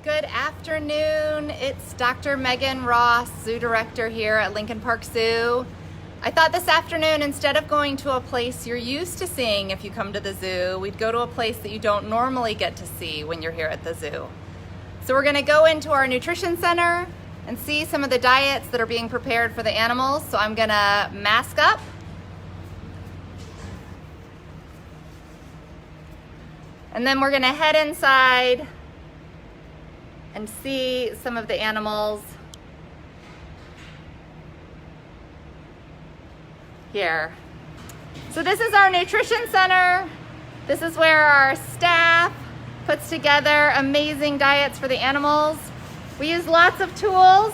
Good afternoon. It's Dr. Megan Ross, Zoo Director here at Lincoln Park Zoo. I thought this afternoon, instead of going to a place you're used to seeing if you come to the zoo, we'd go to a place that you don't normally get to see when you're here at the zoo. So we're going to go into our nutrition center and see some of the diets that are being prepared for the animals. So I'm going to mask up. And then we're going to head inside and see some of the animals here. So this is our nutrition center. This is where our staff puts together amazing diets for the animals. We use lots of tools.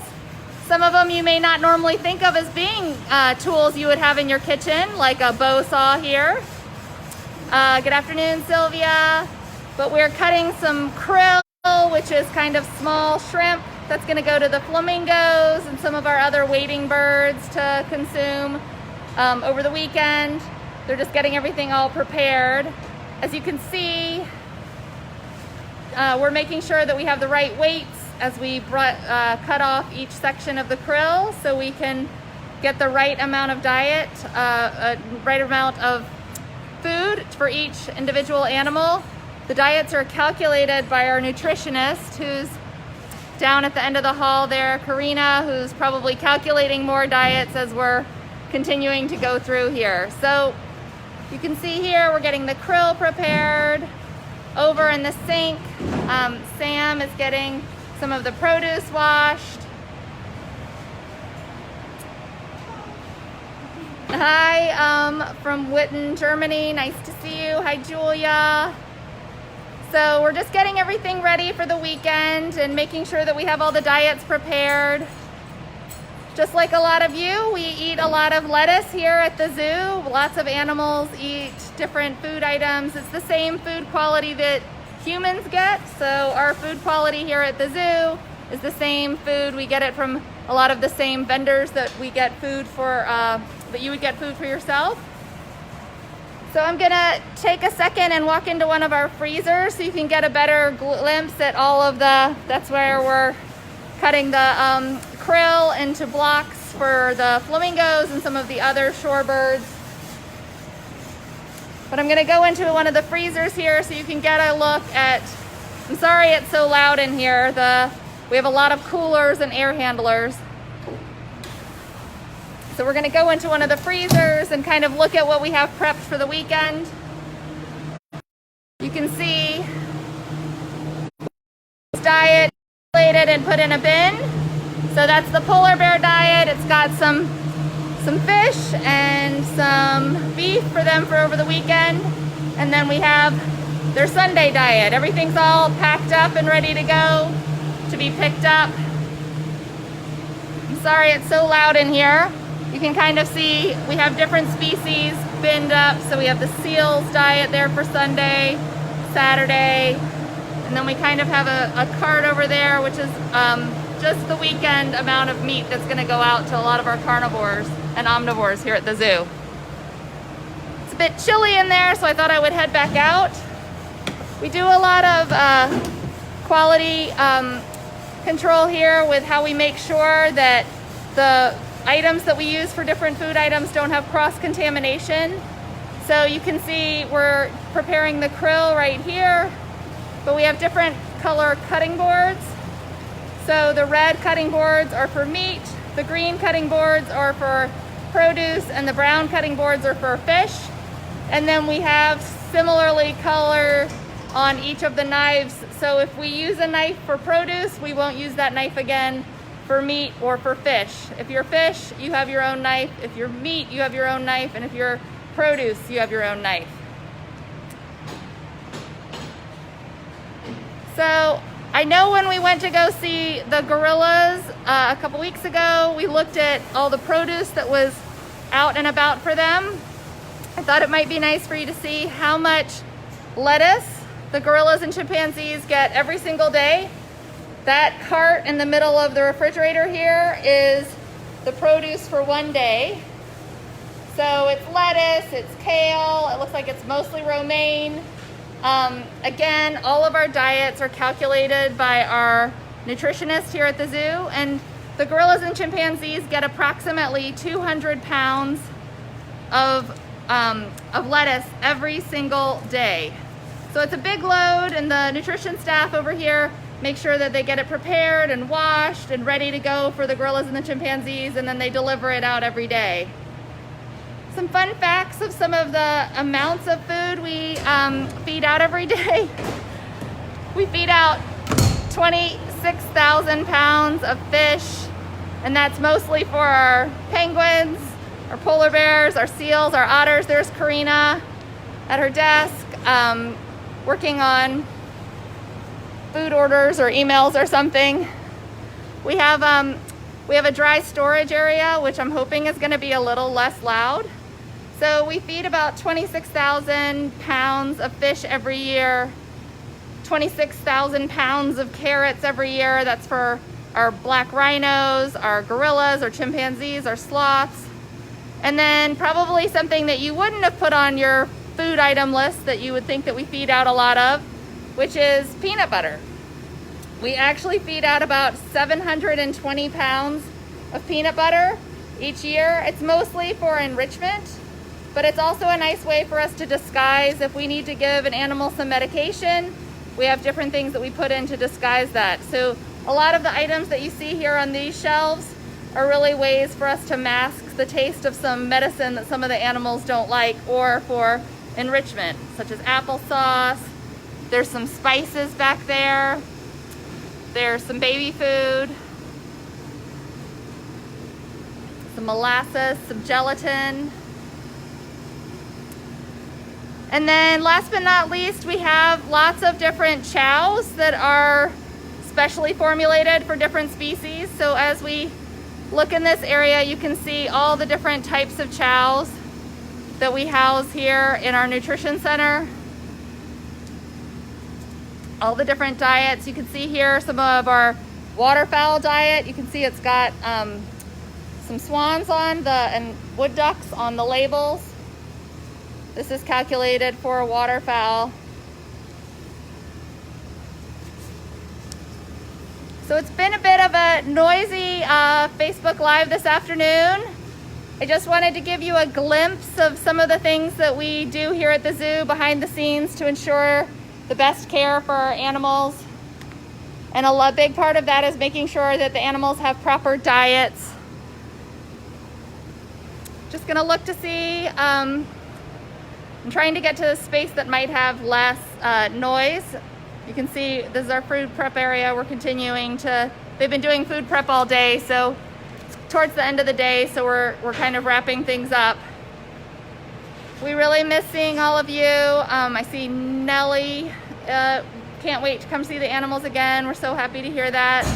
Some of them you may not normally think of as being tools you would have in your kitchen, like a bow saw here. Good afternoon, Sylvia. But we're cutting some krill, which is kind of small shrimp that's going to go to the flamingos and some of our other wading birds to consume over the weekend. They're just getting everything all prepared. As you can see, we're making sure that we have the right weights as we cut off each section of the krill so we can get the right amount of diet, right amount of food for each individual animal. The diets are calculated by our nutritionist, who's down at the end of the hall there, Karina, who's probably calculating more diets as we're continuing to go through here. So you can see here we're getting the krill prepared. Over in the sink, Sam is getting some of the produce washed. Hi, from Witten, Germany. Nice to see you. Hi, Julia. So we're just getting everything ready for the weekend and making sure that we have all the diets prepared. Just like a lot of you, we eat a lot of lettuce here at the zoo. Lots of animals eat different food items. It's the same food quality that humans get. So our food quality here at the zoo is the same food. We get it from a lot of the same vendors that we get food for, that you would get food for yourself. So I'm gonna take a second and walk into one of our freezers so you can get a better glimpse at all of that's where we're cutting the krill into blocks for the flamingos and some of the other shorebirds. But I'm gonna go into one of the freezers here so you can get a look at, I'm sorry it's so loud in here, we have a lot of coolers and air handlers. So we're gonna go into one of the freezers and kind of look at what we have prepped for the weekend. You can see this diet plated and put in a bin. So that's the polar bear diet. It's got some fish and some beef for them for over the weekend. And then we have their Sunday diet. Everything's all packed up and ready to go to be picked up. I'm sorry it's so loud in here. You can kind of see we have different species binned up. So we have the seals diet there for Sunday, Saturday, and then we kind of have a cart over there, which is just the weekend amount of meat that's going to go out to a lot of our carnivores and omnivores here at the zoo. It's a bit chilly in there, so I thought I would head back out. We do a lot of quality control here with how we make sure that the items that we use for different food items don't have cross-contamination. So you can see we're preparing the krill right here, but we have different color cutting boards. So the red cutting boards are for meat, the green cutting boards are for produce, and the brown cutting boards are for fish. And then we have similarly color on each of the knives. So if we use a knife for produce, we won't use that knife again for meat or for fish. If you're fish, you have your own knife. If you're meat, you have your own knife. And if you're produce, you have your own knife. So I know when we went to go see the gorillas a couple weeks ago, we looked at all the produce that was out and about for them. I thought it might be nice for you to see how much lettuce the gorillas and chimpanzees get every single day. That cart in the middle of the refrigerator here is the produce for one day. So it's lettuce, it's kale, it looks like it's mostly romaine. Again, all of our diets are calculated by our nutritionist here at the zoo, and the gorillas and chimpanzees get approximately 200 pounds of lettuce every single day. So it's a big load, and the nutrition staff over here make sure that they get it prepared and washed and ready to go for the gorillas and the chimpanzees, and then they deliver it out every day. Some fun facts of some of the amounts of food we feed out every day. We feed out 26,000 pounds of fish, and that's mostly for our penguins, our polar bears, our seals, our otters. There's Karina at her desk working on food orders or emails or something. We have a dry storage area, which I'm hoping is going to be a little less loud. So we feed about 26,000 pounds of fish every year, 26,000 pounds of carrots every year. That's for our black rhinos, our gorillas, our chimpanzees, our sloths. And then probably something that you wouldn't have put on your food item list that you would think that we feed out a lot of, which is peanut butter. We actually feed out about 720 pounds of peanut butter each year. It's mostly for enrichment, but it's also a nice way for us to disguise if we need to give an animal some medication. We have different things that we put in to disguise that. So a lot of the items that you see here on these shelves are really ways for us to mask the taste of some medicine that some of the animals don't like, or for enrichment, such as applesauce. There's some spices back there. There's some baby food, some molasses, some gelatin. And then last but not least, we have lots of different chows that are specially formulated for different species. So as we look in this area, you can see all the different types of chows that we house here in our nutrition center. All the different diets. You can see here some of our waterfowl diet. You can see it's got some swans on and wood ducks on the labels. This is calculated for a waterfowl. So it's been a bit of a noisy Facebook Live this afternoon. I just wanted to give you a glimpse of some of the things that we do here at the zoo behind the scenes to ensure the best care for our animals. And a big part of that is making sure that the animals have proper diets. Just gonna look to see, I'm trying to get to a space that might have less noise. You can see this is our food prep area. We're continuing they've been doing food prep all day, so it's towards the end of the day, so we're kind of wrapping things up. We really miss seeing all of you. I see Nellie, can't wait to come see the animals again. We're so happy to hear that.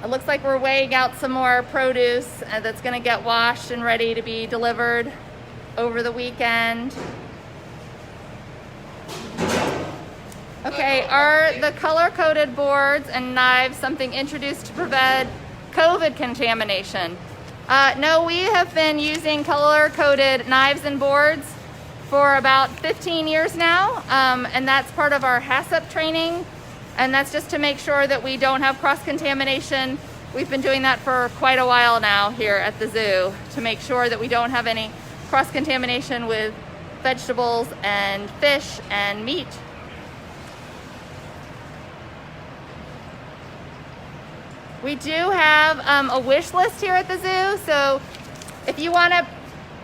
It looks like we're weighing out some more produce that's gonna get washed and ready to be delivered over the weekend. Okay, are the color-coded boards and knives something introduced to prevent COVID contamination? No, we have been using color-coded knives and boards for about 15 years now, and that's part of our HACCP training, and that's just to make sure that we don't have cross-contamination. We've been doing that for quite a while now here at the zoo to make sure that we don't have any cross-contamination with vegetables and fish and meat. We do have a wish list here at the zoo, so if you want to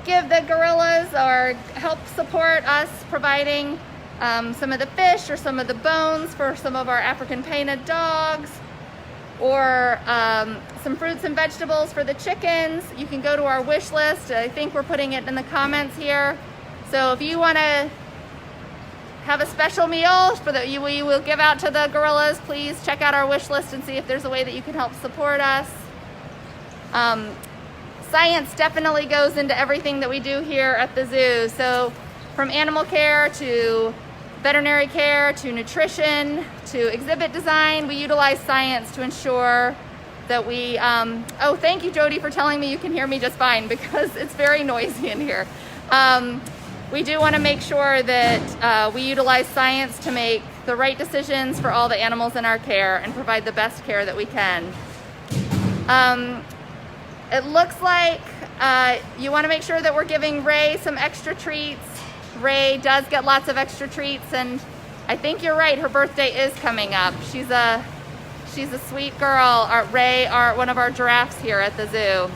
give the gorillas or help support us providing some of the fish or some of the bones for some of our African painted dogs, or some fruits and vegetables for the chickens, you can go to our wish list. I think we're putting it in the comments here. So if you want to have a special meal we will give out to the gorillas, please check out our wish list and see if there's a way that you can help support us. Science definitely goes into everything that we do here at the zoo. So from animal care to veterinary care to nutrition to exhibit design, we utilize science to ensure that we, oh, thank you, Jody, for telling me you can hear me just fine because it's very noisy in here. we do want to make sure that we utilize science to make the right decisions for all the animals in our care and provide the best care that we can. It looks like you want to make sure that we're giving Ray some extra treats. Ray does get lots of extra treats, and I think you're right, her birthday is coming up. She's a sweet girl. Ray, one of our giraffes here at the zoo.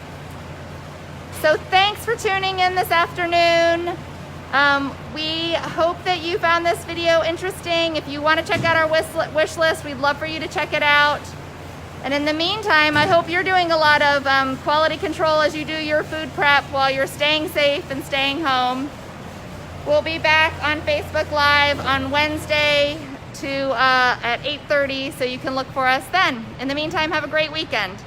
So thanks for tuning in this afternoon. We hope that you found this video interesting. If you want to check out our wish list, we'd love for you to check it out. And in the meantime, I hope you're doing a lot of quality control as you do your food prep while you're staying safe and staying home. We'll be back on Facebook Live on Wednesday at 8:30, so you can look for us then. In the meantime, have a great weekend.